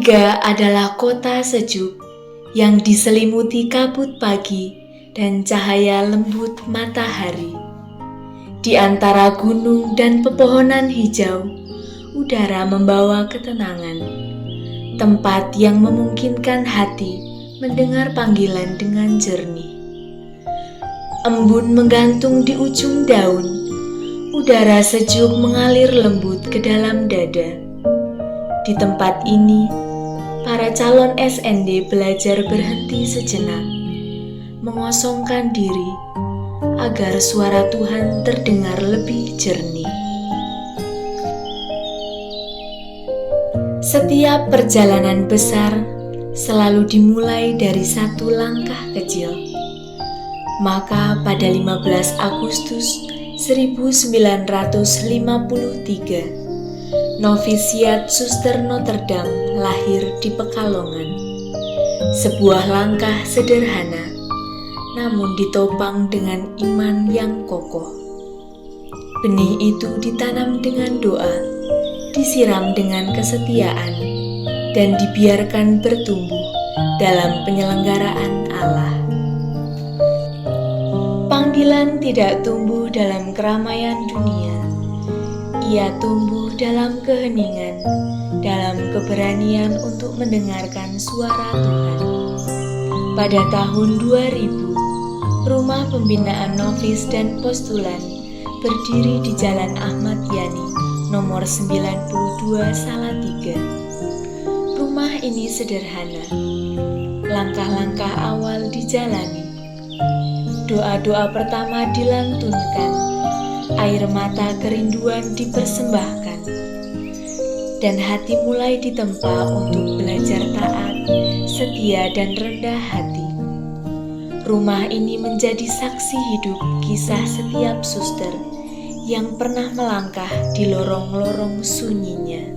Surga adalah kota sejuk yang diselimuti kabut pagi dan cahaya lembut matahari. Di antara gunung dan pepohonan hijau, udara membawa ketenangan, tempat yang memungkinkan hati mendengar panggilan dengan jernih. Embun menggantung di ujung daun, udara sejuk mengalir lembut ke dalam dada. Di tempat ini, para calon SND belajar berhenti sejenak, mengosongkan diri agar suara Tuhan terdengar lebih jernih. Setiap perjalanan besar selalu dimulai dari satu langkah kecil. Maka pada 15 Agustus 1953, novisiat Suster Notre Dame lahir di Pekalongan. Sebuah langkah sederhana, namun ditopang dengan iman yang kokoh. Benih itu ditanam dengan doa, disiram dengan kesetiaan, dan dibiarkan bertumbuh dalam penyelenggaraan Allah. Panggilan tidak tumbuh dalam keramaian dunia. Ia tumbuh dalam keheningan, dalam keberanian untuk mendengarkan suara Tuhan. Pada tahun 2000, Rumah Pembinaan Novis dan Postulan berdiri di Jalan Ahmad Yani, nomor 92 Salatiga. Rumah ini sederhana, langkah-langkah awal dijalani. Doa-doa pertama dilantunkan, air mata kerinduan dipersembahkan, dan hati mulai ditempa untuk belajar taat, setia, dan rendah hati. Rumah ini menjadi saksi hidup kisah setiap suster yang pernah melangkah di lorong-lorong sunyinya.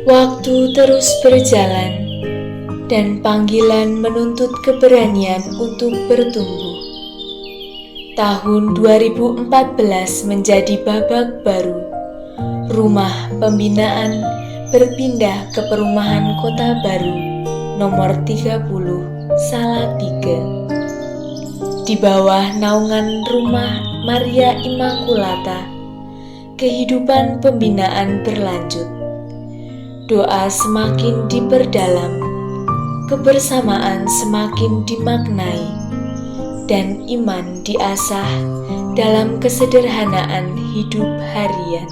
Waktu terus berjalan, dan panggilan menuntut keberanian untuk bertumbuh. Tahun 2014 menjadi babak baru. Rumah Pembinaan berpindah ke Perumahan Kota Baru, nomor 30 Salatiga. Di bawah naungan Rumah Maria Immaculata, kehidupan pembinaan berlanjut. Doa semakin diperdalam, kebersamaan semakin dimaknai, dan iman diasah dalam kesederhanaan hidup harian.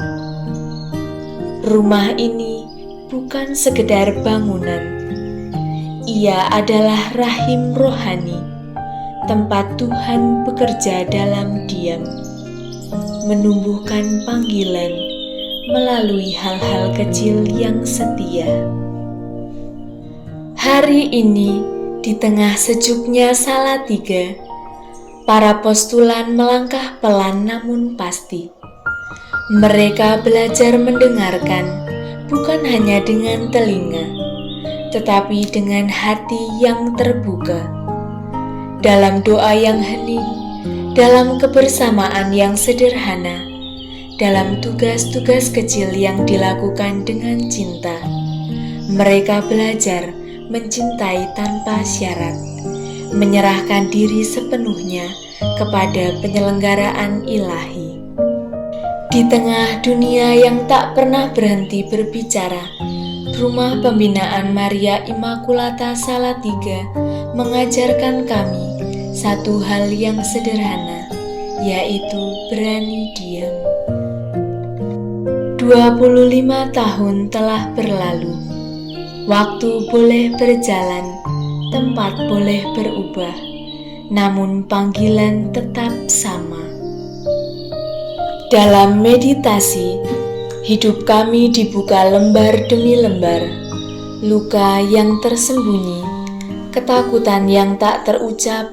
Rumah ini bukan sekedar bangunan, ia adalah rahim rohani, tempat Tuhan bekerja dalam diam, menumbuhkan panggilan melalui hal-hal kecil yang setia. Hari ini, di tengah sejuknya Salatiga, para postulan melangkah pelan namun pasti. Mereka belajar mendengarkan, bukan hanya dengan telinga, tetapi dengan hati yang terbuka. Dalam doa yang hening, dalam kebersamaan yang sederhana, dalam tugas-tugas kecil yang dilakukan dengan cinta, mereka belajar mencintai tanpa syarat, menyerahkan diri sepenuhnya kepada penyelenggaraan ilahi. Di tengah dunia yang tak pernah berhenti berbicara, Rumah Pembinaan Maria Immaculata Salatiga mengajarkan kami satu hal yang sederhana, yaitu berani diam. 25 tahun telah berlalu. Waktu boleh berjalan, tempat boleh berubah, namun panggilan tetap sama. Dalam meditasi, hidup kami dibuka lembar demi lembar, luka yang tersembunyi, ketakutan yang tak terucap,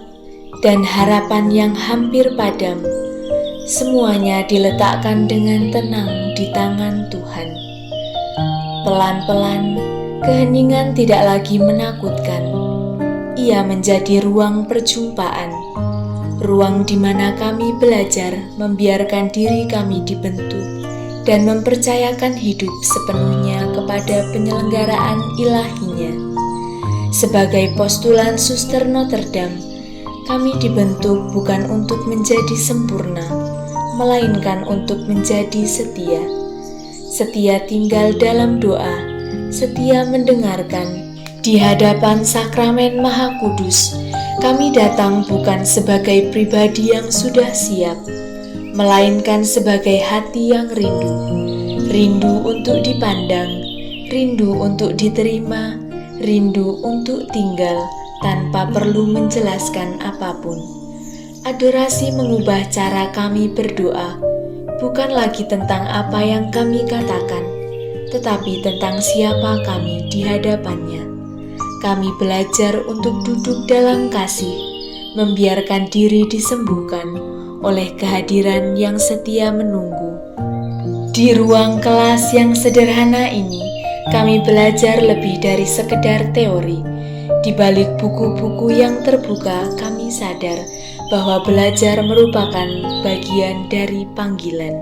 dan harapan yang hampir padam. Semuanya diletakkan dengan tenang di tangan Tuhan. Pelan-pelan, keheningan tidak lagi menakutkan. Ia menjadi ruang perjumpaan, ruang di mana kami belajar membiarkan diri kami dibentuk dan mempercayakan hidup sepenuhnya kepada penyelenggaraan ilahinya. Sebagai postulan Suster Notre Dame, kami dibentuk bukan untuk menjadi sempurna, melainkan untuk menjadi setia. Setia tinggal dalam doa, setia mendengarkan. Di hadapan sakramen Maha Kudus, kami datang bukan sebagai pribadi yang sudah siap, melainkan sebagai hati yang rindu untuk dipandang, rindu untuk diterima, rindu untuk tinggal tanpa perlu menjelaskan apapun. Adorasi mengubah cara kami berdoa, bukan lagi tentang apa yang kami katakan, tetapi tentang siapa kami di hadapannya. Kami belajar untuk duduk dalam kasih, membiarkan diri disembuhkan oleh kehadiran yang setia menunggu. Di ruang kelas yang sederhana ini, kami belajar lebih dari sekedar teori. Di balik buku-buku yang terbuka, kami sadar bahwa belajar merupakan bagian dari panggilan.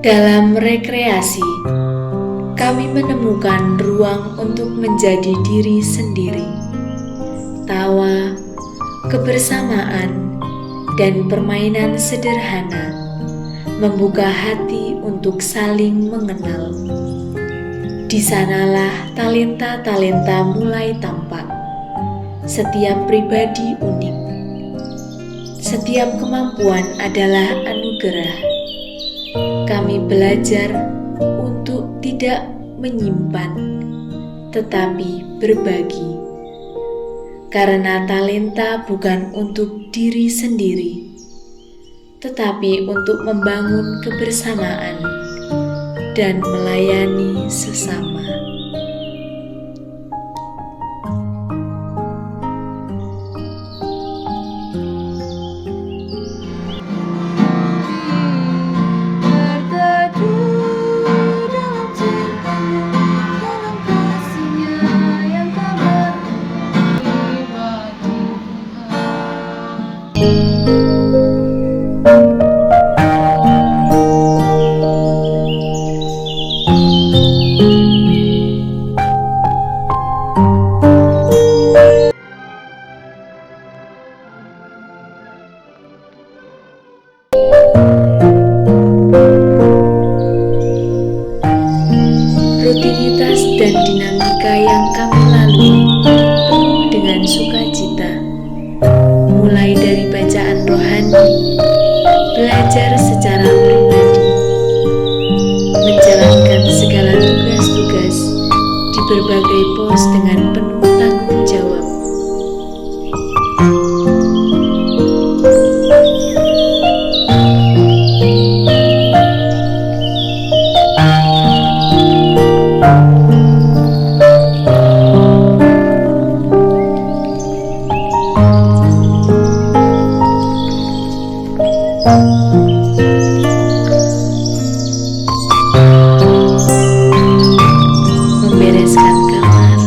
Dalam rekreasi, kami menemukan ruang untuk menjadi diri sendiri. Tawa, kebersamaan, dan permainan sederhana membuka hati untuk saling mengenal. Di sanalah talenta-talenta mulai tampak. Setiap pribadi unik. Setiap kemampuan adalah anugerah. Kami belajar untuk tidak menyimpan, tetapi berbagi. Karena talenta bukan untuk diri sendiri, tetapi untuk membangun kebersamaan dan melayani sesama. Rutinitas dan dinamika yang kami lalui penuh dengan sukacita, mulai dari bacaan rohani, belajar secara pribadi, menjalankan segala tugas-tugas di berbagai pos dengan penuh tanggung jawab. Membereskan kamar,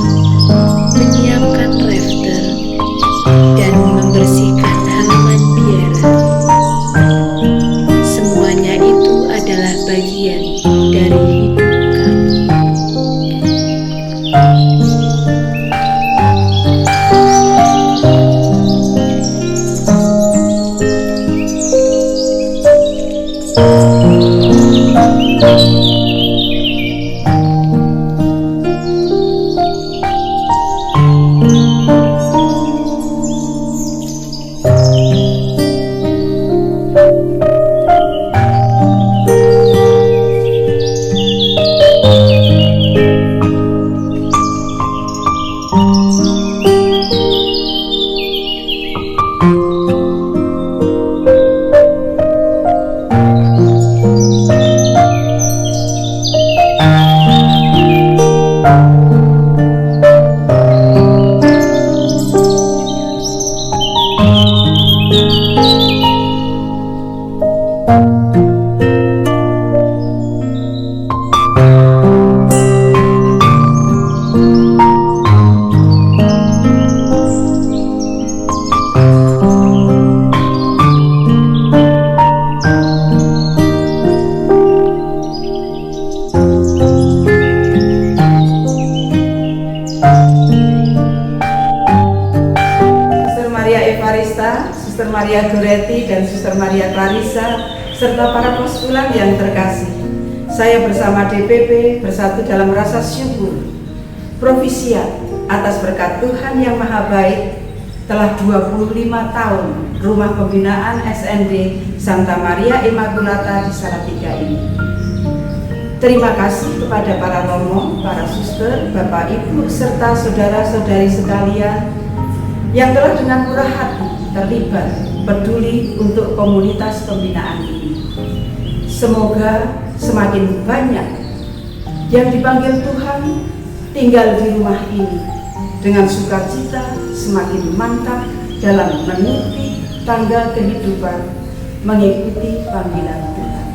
Suster Maria Goretti dan Suster Maria Clarissa, serta para postulan yang terkasih. Saya bersama DPP bersatu dalam rasa syukur, profisiat atas berkat Tuhan yang Maha Baik, telah 25 tahun Rumah Pembinaan SND Santa Maria Immaculata di Salatiga ini. Terima kasih kepada para romo, para suster, Bapak Ibu, serta saudara-saudari sekalian yang telah dengan murah hati terlibat peduli untuk komunitas pembinaan ini. Semoga semakin banyak yang dipanggil Tuhan tinggal di rumah ini dengan sukacita, semakin mantap dalam menuti tangga kehidupan, mengikuti panggilan Tuhan.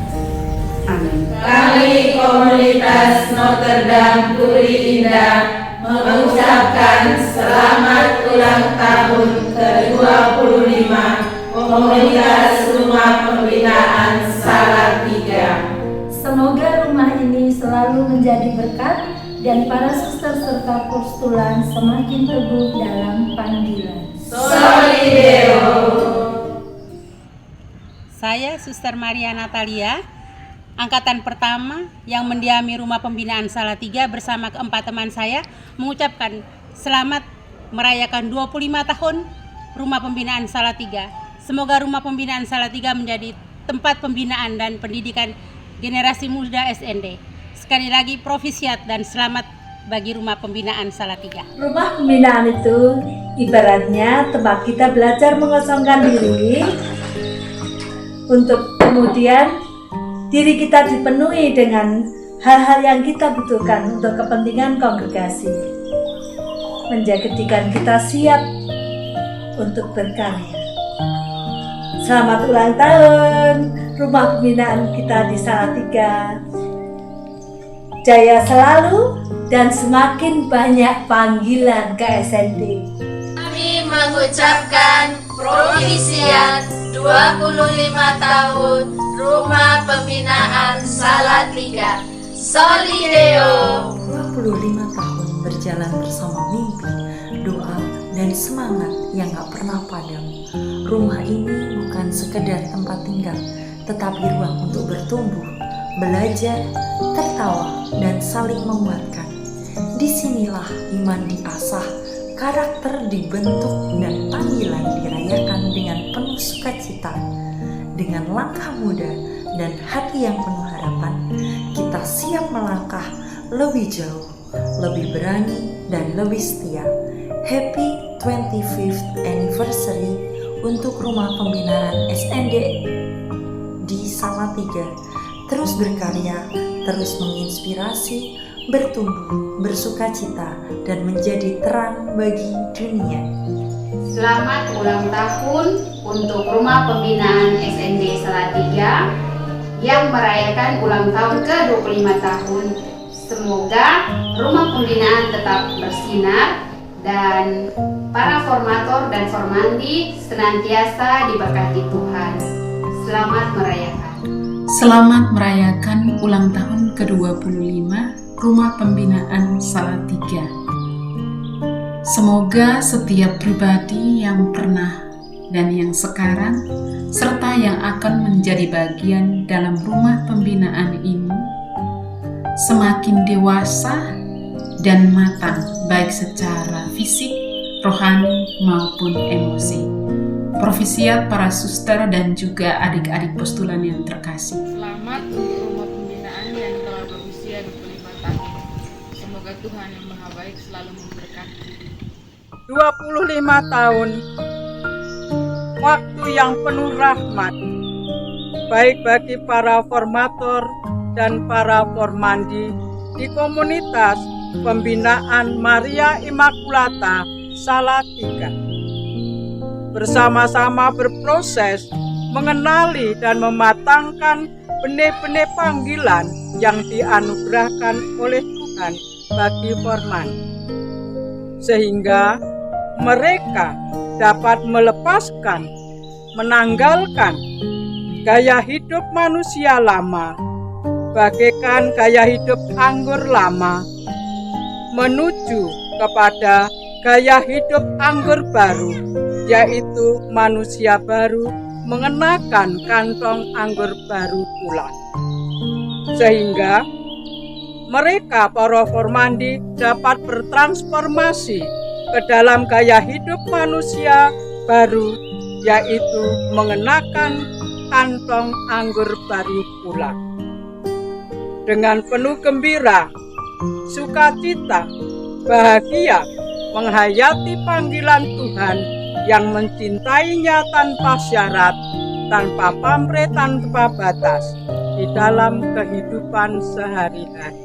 Amin. Kami komunitas Notre Dame Puri Indah mengucapkan selamat ulang tahun ke-25 komunitas Rumah Pembinaan Salatiga. Semoga rumah ini selalu menjadi berkat dan para suster serta postulan semakin teguh dalam panggilan. Soli Deo. Saya Suster Maria Natalia, angkatan pertama yang mendiami Rumah Pembinaan Salatiga bersama keempat teman saya, mengucapkan selamat merayakan 25 tahun Rumah Pembinaan Salatiga. Semoga Rumah Pembinaan Salatiga menjadi tempat pembinaan dan pendidikan generasi muda SND. Sekali lagi profisiat dan selamat bagi Rumah Pembinaan Salatiga. Rumah pembinaan itu ibaratnya tempat kita belajar mengosongkan diri untuk kemudian diri kita dipenuhi dengan hal-hal yang kita butuhkan untuk kepentingan kongregasi, menjadikan kita siap untuk berkarya. Selamat ulang tahun Rumah Pembinaan kita di Salatiga. Jaya selalu dan semakin banyak panggilan ke SND. Kami mengucapkan profisiat 25 tahun Rumah Pembinaan Salatiga. Soli Deo. 25 tahun berjalan bersama mimpi, doa, dan semangat yang gak pernah padam. Rumah ini bukan sekedar tempat tinggal, tetapi ruang untuk bertumbuh, belajar, tertawa, dan saling menguatkan. Disinilah iman diasah, karakter dibentuk, dan panggilan dirayakan dengan penuh sukacita. Dengan langkah muda dan hati yang penuh harapan, kita siap melangkah lebih jauh, lebih berani, dan lebih setia. Happy 25th anniversary untuk Rumah Pembinaan SND di Salatiga. Terus berkarya, terus menginspirasi, bertumbuh, bersukacita, dan menjadi terang bagi dunia. Selamat ulang tahun untuk Rumah Pembinaan SND Salatiga yang merayakan ulang tahun ke-25 tahun. Semoga Rumah Pembinaan tetap bersinar dan para formator dan formandi senantiasa diberkati Tuhan. Selamat merayakan. Selamat merayakan ulang tahun ke-25 Rumah Pembinaan Salatiga. Semoga setiap pribadi yang pernah dan yang sekarang serta yang akan menjadi bagian dalam rumah pembinaan ini semakin dewasa dan matang baik secara fisik, rohani maupun emosi. Profisiat para suster dan juga adik-adik postulan yang terkasih. Selamat untuk Rumah Pembinaan yang telah berusia 25 tahun. Semoga Tuhan yang Maha Baik selalu memberkati. 25 tahun, waktu yang penuh rahmat, baik bagi para formator dan para formandi di komunitas Pembinaan Maria Immaculata Salatiga. Bersama-sama berproses mengenali dan mematangkan benih-benih panggilan yang dianugerahkan oleh Tuhan bagi forman, sehingga mereka dapat melepaskan, menanggalkan gaya hidup manusia lama, bagaikan gaya hidup anggur lama, menuju kepada gaya hidup anggur baru yaitu manusia baru mengenakan kantong anggur baru pula. Sehingga mereka para formandi dapat bertransformasi ke dalam gaya hidup manusia baru, yaitu mengenakan kantong anggur baru pula. Dengan penuh gembira, sukacita, bahagia menghayati panggilan Tuhan yang mencintainya tanpa syarat, tanpa pamrih, tanpa batas di dalam kehidupan sehari-hari.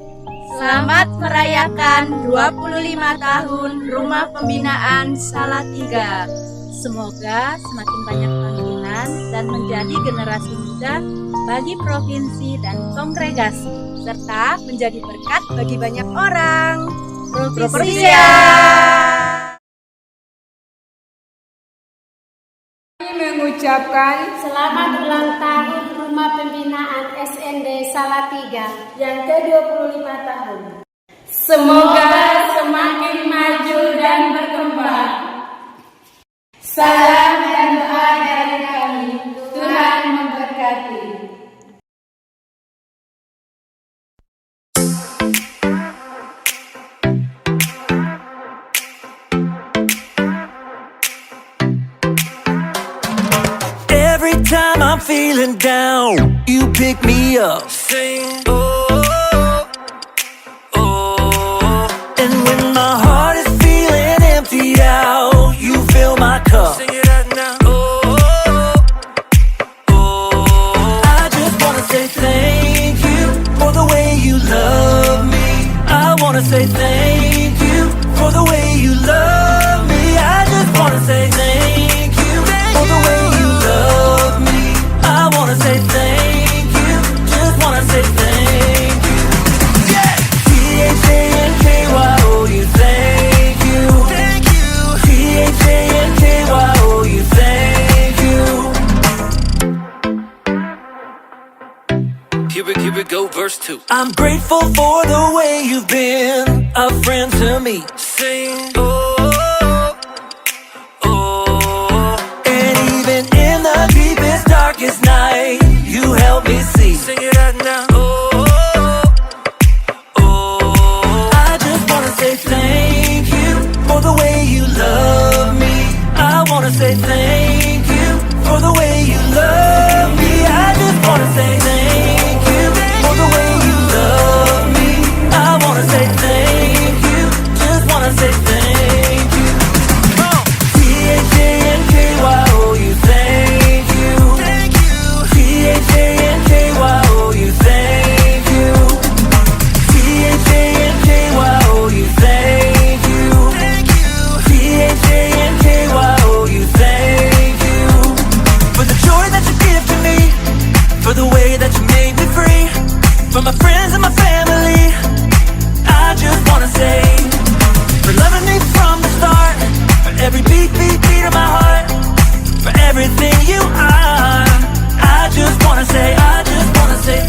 Selamat merayakan 25 tahun Rumah Pembinaan Salatiga. Semoga semakin banyak panggilan dan menjadi generasi muda bagi provinsi dan kongregasi, serta menjadi berkat bagi banyak orang. Provisia. Mengucapkan selamat ulang tahun Rumah Pembinaan SND Salatiga yang ke-25 tahun. Semoga semakin maju dan berkembang. Salam dan doa dari kami. Tuhan memberkati. Every time I'm feeling down, you pick me up. Sing, oh, oh, oh. And when my heart is feeling emptied out, you fill my cup. Sing it out now. Oh, oh, oh. I just wanna say thank you for the way you love me. I wanna say thank you for the way you love me. I just wanna say thank you for the way you love me. I wanna say thank you, just wanna say thank you. Yeah! T-H-A-N-K-Y-O-U, thank you. Thank you. T-H-A-N-K-Y-O-U, thank you. Here we go, verse 2. I'm grateful for the way you've been a friend to me. Sing, oh, oh. And even in the deepest, darkest night, you help me see. Sing it out now. Oh, oh, oh. I just wanna say thank you for the way you love me. I wanna say thank you for the way you love me. I just wanna say thank you for the way you love me. I wanna say thank you, just wanna say thank you. T-H-A-N-K-Y-O-U, thank you. Thank you. T-H-A-N-K-Y-O-U, thank you. T-H-A-N-K-Y-O-U, thank you. Thank you. T-H-A-N-K-Y-O-U, thank you. For the joy that you give to me, for the way that you made me free, for my friends and my family, I just wanna say, for loving me from the start, for every beat of my heart, for everything you are. I just wanna say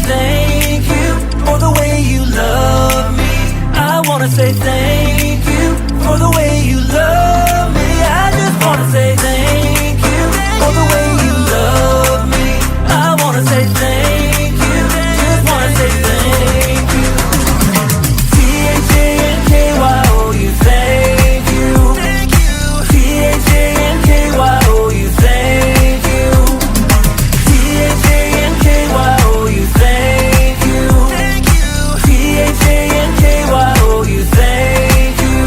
thank you for the way you love me. I wanna say thank you for the way you love me. I just wanna say thank you for the way you love me. I wanna say thank you, just wanna say thank you. T-H-A-N-K-Y-O-U, thank you. Thank you. T-H-A-N-K-Y-O-U, thank you. T-H-A-N-K-Y-O-U, thank you. Thank you. T-H-A-N-K-Y-O-U, thank you.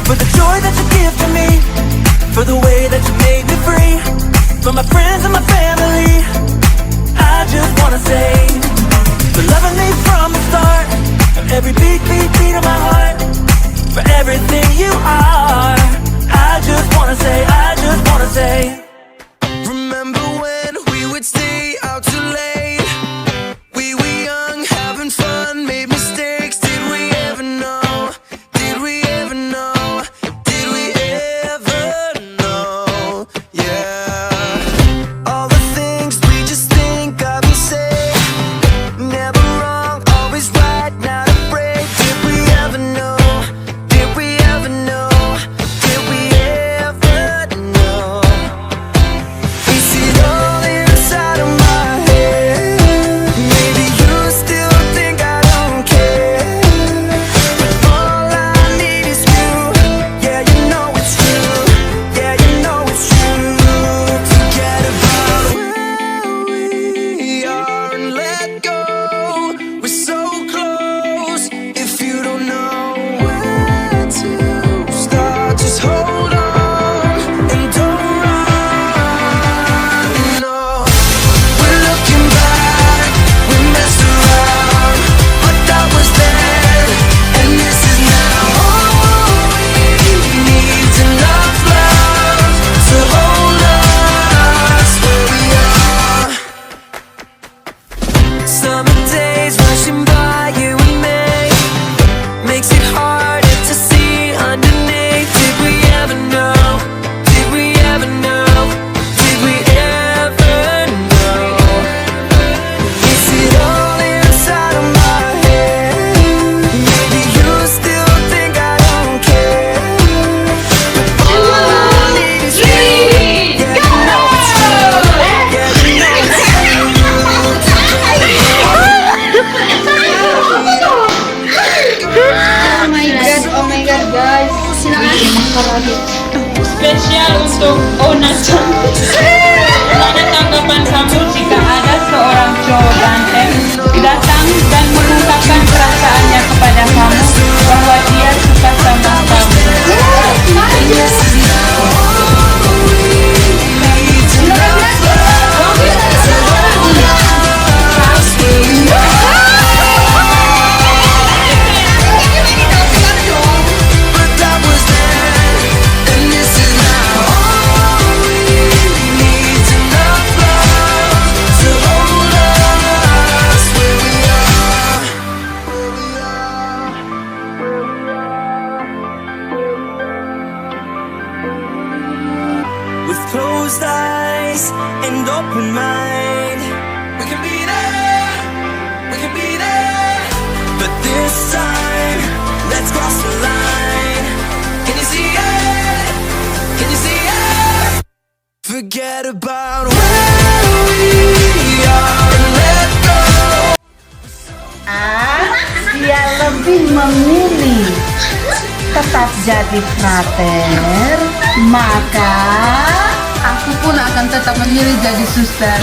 For the joy that you give to me, for the way that you made me free, for my friends and my family, I just wanna say, for loving me from the start, for every beat of my heart, for everything you are. I just wanna say. Remember when we would stay out too late? We were young, having fun, made mistakes. Did we ever know? Did we ever know? Did we ever know? Yeah. spesial untuk Ona Cantik. Bagaimana tanggapan kamu jika ada seorang cowok ganteng datang dan mengungkapkan perasaannya kepada kamu bahwa dia suka sama kamu? With closed eyes and open mind, we can be there, we can be there. But this time, let's cross the line. Can you see it? Can you see it? Forget about where we are and let go. Dia lebih memilih tetap jadi frater, maka Aku pun akan tetap memilih jadi suster.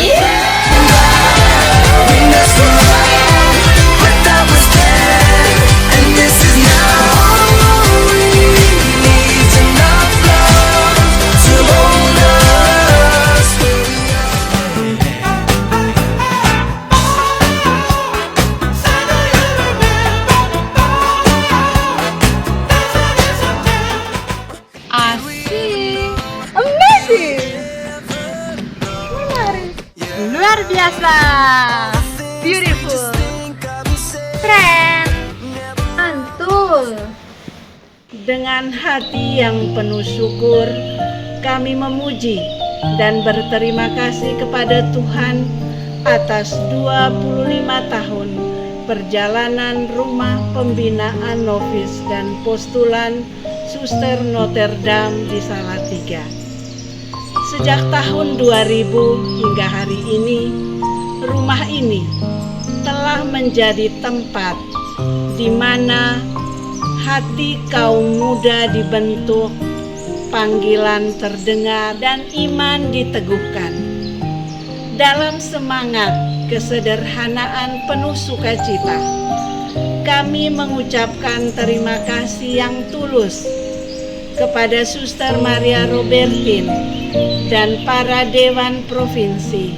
Luar biasa, beautiful, Keren. Mantul. Dengan hati yang penuh syukur, kami memuji dan berterima kasih kepada Tuhan atas 25 tahun perjalanan Rumah Pembinaan Novis dan Postulan Suster Notre Dame di Salatiga. Sejak tahun 2000 hingga hari ini, rumah ini telah menjadi tempat di mana hati kaum muda dibentuk, panggilan terdengar, dan iman diteguhkan. Dalam semangat kesederhanaan penuh sukacita, kami mengucapkan terima kasih yang tulus kepada Suster Maria Robertin dan para Dewan Provinsi,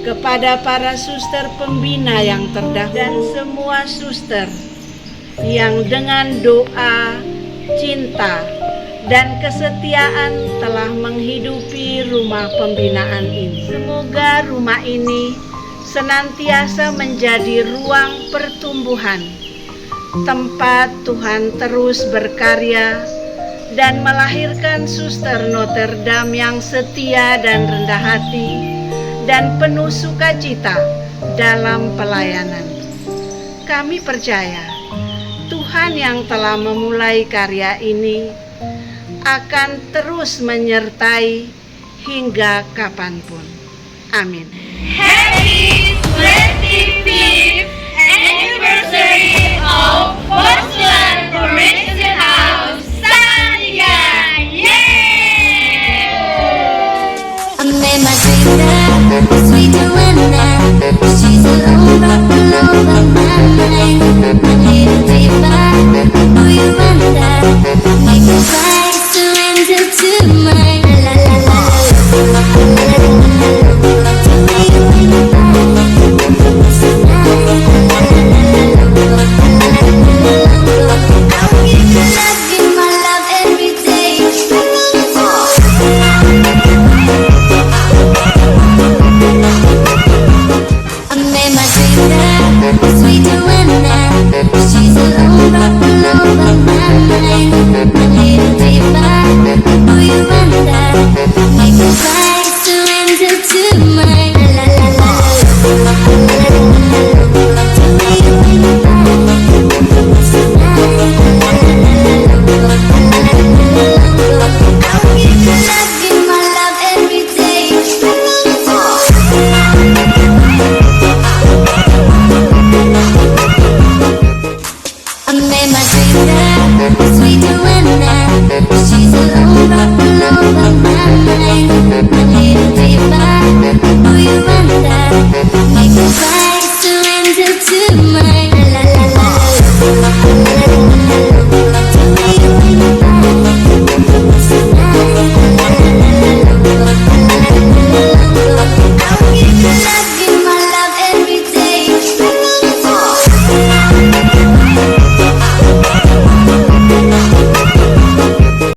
kepada para suster pembina yang terdahulu, dan semua suster yang dengan doa, cinta, dan kesetiaan telah menghidupi rumah pembinaan ini. Semoga rumah ini senantiasa menjadi ruang pertumbuhan, tempat Tuhan terus berkarya dan melahirkan Suster Notre Dame yang setia dan rendah hati dan penuh sukacita dalam pelayanan. Kami percaya Tuhan yang telah memulai karya ini akan terus menyertai hingga kapanpun. Amin. Happy 25th anniversary of Postulan Provincial House Salatiga. Yay! I made my dream that sweet Joanna. She's alone, rock alone, but my mind, my little diva. Oh, you and I make me cry, surrender to mine.